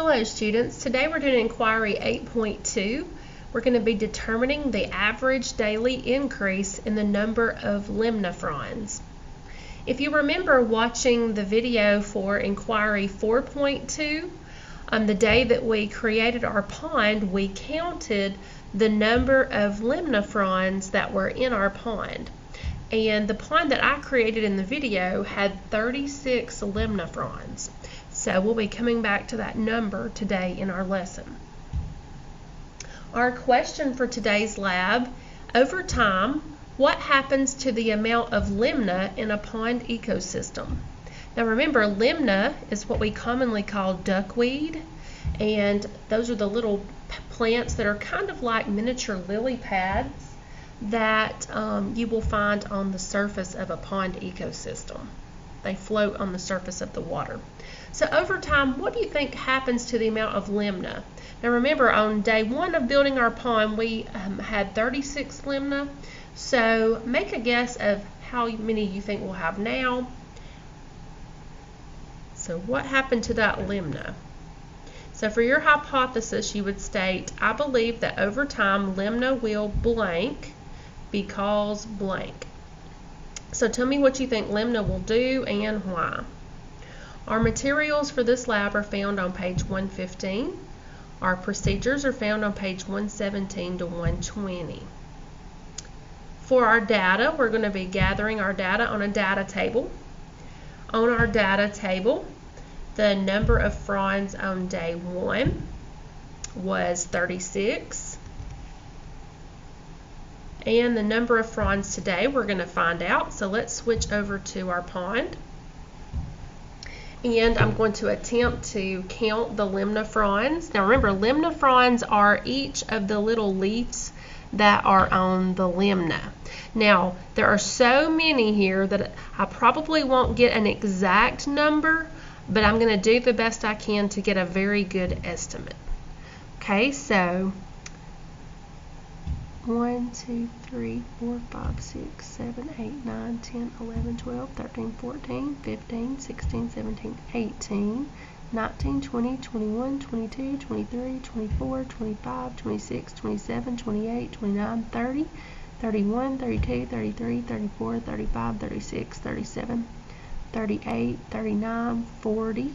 Hello students, today we're doing inquiry 8.2. We're going to be determining the average daily increase in the number of limnophrons. If you remember watching the video for inquiry 4.2, on the day that we created our pond, we counted the number of limnophrons that were in our pond. And the pond that I created in the video had 36 limnophrons. So we'll be coming back to that number today in our lesson. Our question for today's lab: over time, what happens to the amount of limna in a pond ecosystem? Now remember, limna is what we commonly call duckweed, and those are the little plants that are kind of like miniature lily pads that you will find on the surface of a pond ecosystem. They float on the surface of the water. So over time, what do you think happens to the amount of limna? Now remember, on day one of building our pond, we had 36 limna. So make a guess of how many you think we'll have now. So what happened to that limna? So for your hypothesis, you would state, I believe that over time limna will blank because blank. So tell me what you think limna will do and why. Our materials for this lab are found on page 115. Our procedures are found on page 117 to 120. For our data, we're going to be gathering our data on a data table. On our data table, the number of fronds on day 1 was 36. And the number of fronds today we're going to find out. So let's switch over to our pond. And I'm going to attempt to count the limnophrons. Now remember, limnophrons are each of the little leaves that are on the limna. Now there are so many here that I probably won't get an exact number, but I'm going to do the best I can to get a very good estimate. Okay, so 1, 2, 3, 4, 5, 6, 7, 8, 9, 10, 11, 12, 13, 14, 15, 16, 17, 18, 19, 20, 21, 22, 23, 24, 25, 26, 27, 28, 29, 30, 31, 32, 33, 34, 35, 36, 37, 38, 39, 40,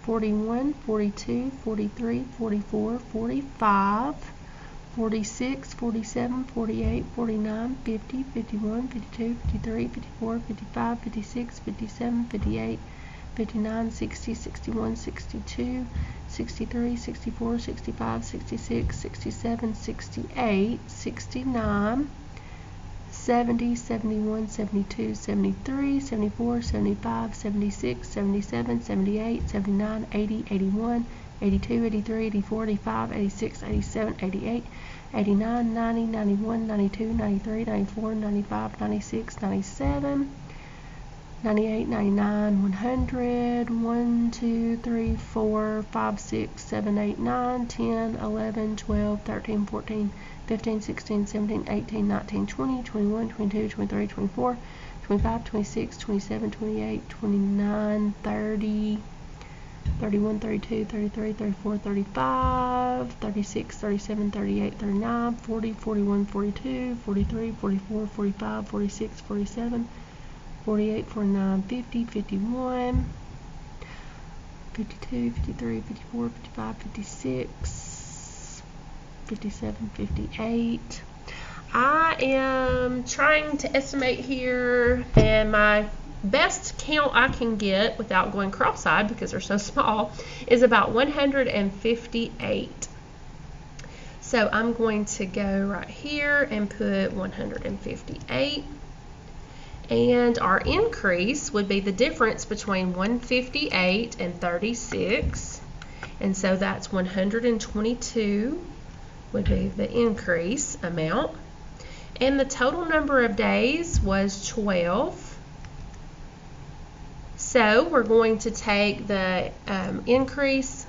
41, 42, 43, 44, 45, 46, 47, 48, 49, 50, 51, 52, 53, 54, 55, 56, 57, 58, 59, 60, 61, 62, 63, 64, 65, 66, 67, 68, 69, 70, 71, 72, 73, 74, 75, 76, 77, 78, 79, 80, 81, 82, 83, 84, 85, 86, 87, 88, 89, 90, 91, 92, 93, 94, 95, 96, 97, 98, 99, 100, 1, 2, 3, 4, 5, 6, 7, 8, 9, 10, 11, 12, 13, 14, 15, 16, 17, 18, 19, 20, 21, 22, 23, 24, 25, 26, 27, 28, 29, 30, 31, 32, 33, 34, 35, 36, 37, 38, 39, 40, 41, 42, 43, 44, 45, 46, 47, 48, 49, 50, 51, 52, 53, 54, 55, 56, 57, 58. I am trying to estimate here, and my best count I can get without going cross-eyed because they're so small is about 158. So I'm going to go right here and put 158, and our increase would be the difference between 158 and 36, and so that's 122 would be the increase amount, and the total number of days was 12. So we're going to take the increase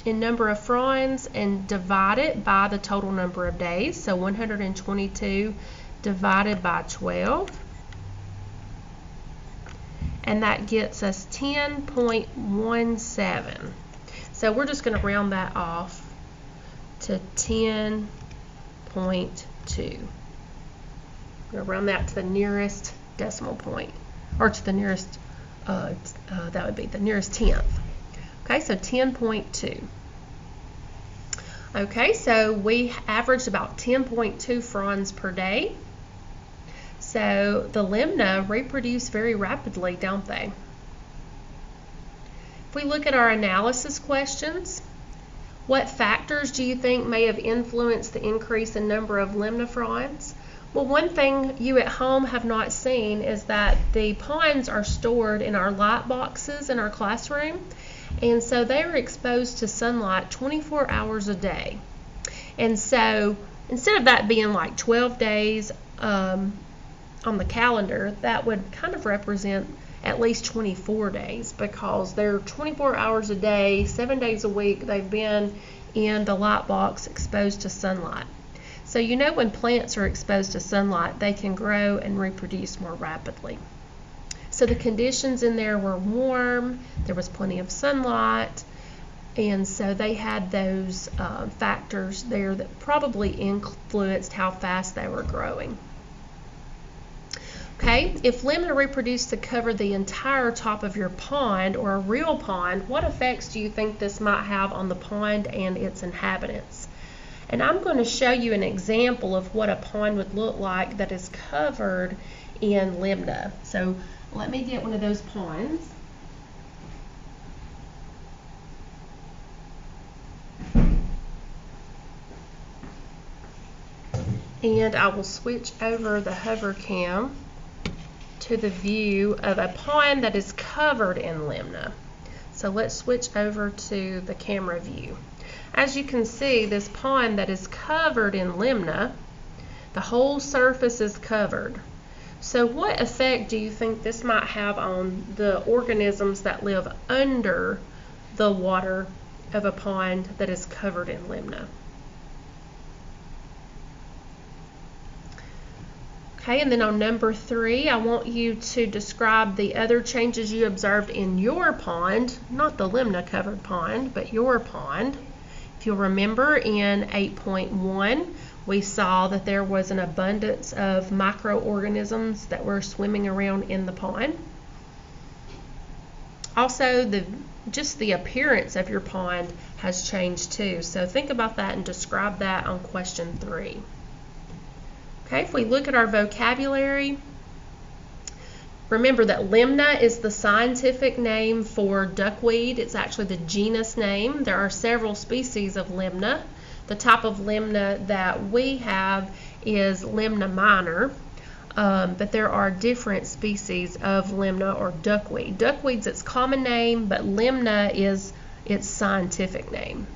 in number of fronds and divide it by the total number of days. So 122 divided by 12. And that gets us 10.17. So we're just going to round that off to 10.2. We're going to round that to the nearest decimal point, or to the nearest, that would be the nearest tenth. Okay, so 10.2. Okay, so we averaged about 10.2 fronds per day. So the limna reproduce very rapidly, don't they? If we look at our analysis questions, what factors do you think may have influenced the increase in number of limna fronds? Well, one thing you at home have not seen is that the ponds are stored in our light boxes in our classroom, and so they are exposed to sunlight 24 hours a day. And so instead of that being like 12 days on the calendar, that would kind of represent at least 24 days, because they're 24 hours a day, 7 days a week, they've been in the light box exposed to sunlight. So you know when plants are exposed to sunlight, they can grow and reproduce more rapidly. So the conditions in there were warm, there was plenty of sunlight, and so they had those factors there that probably influenced how fast they were growing. Okay, if limna reproduced to cover the entire top of your pond, or a real pond, what effects do you think this might have on the pond and its inhabitants? And I'm going to show you an example of what a pond would look like that is covered in limna. So let me get one of those ponds. And I will switch over the hover cam to the view of a pond that is covered in limna. So let's switch over to the camera view. As you can see, this pond that is covered in limna, the whole surface is covered. So what effect do you think this might have on the organisms that live under the water of a pond that is covered in limna? Okay, and then on number 3, I want you to describe the other changes you observed in your pond, not the limna covered pond, but your pond. If you'll remember, in 8.1, we saw that there was an abundance of microorganisms that were swimming around in the pond. Also, just the appearance of your pond has changed too. So think about that and describe that on question 3. Okay, if we look at our vocabulary, remember that limna is the scientific name for duckweed. It's actually the genus name. There are several species of limna. The type of limna that we have is limna minor, but there are different species of limna or duckweed. Duckweed's its common name, but limna is its scientific name.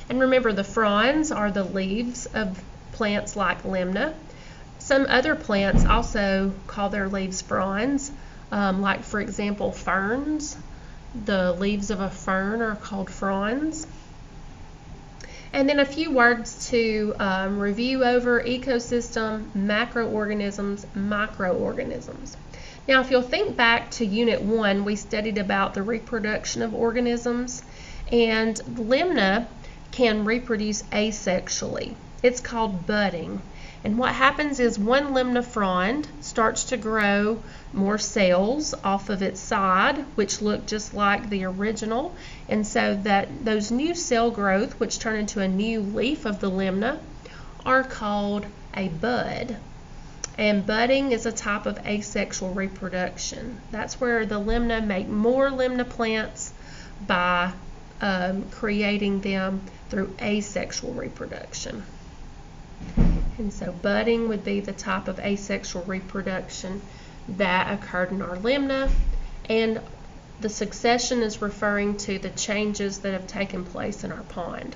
And remember, the fronds are the leaves of plants like limna. Some other plants also call their leaves fronds, like for example ferns. The leaves of a fern are called fronds. And then a few words to review over: ecosystem, macroorganisms, microorganisms. Now if you'll think back to Unit 1, we studied about the reproduction of organisms, and limna can reproduce asexually. It's called budding. And what happens is one limna frond starts to grow more cells off of its side, which look just like the original. And so that those new cell growth, which turn into a new leaf of the limna, are called a bud. And budding is a type of asexual reproduction. That's where the limna make more limna plants by creating them through asexual reproduction. And so budding would be the type of asexual reproduction that occurred in our limna, and the succession is referring to the changes that have taken place in our pond.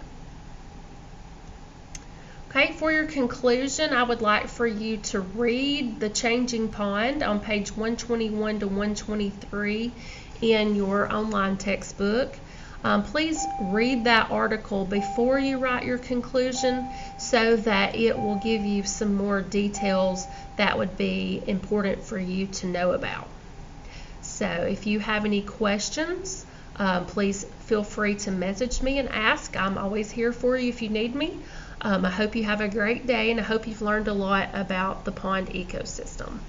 Okay, for your conclusion, I would like for you to read The Changing Pond on page 121 to 123 in your online textbook. Please read that article before you write your conclusion, so that it will give you some more details that would be important for you to know about. So if you have any questions, please feel free to message me and ask. I'm always here for you if you need me. I hope you have a great day, and I hope you've learned a lot about the pond ecosystem.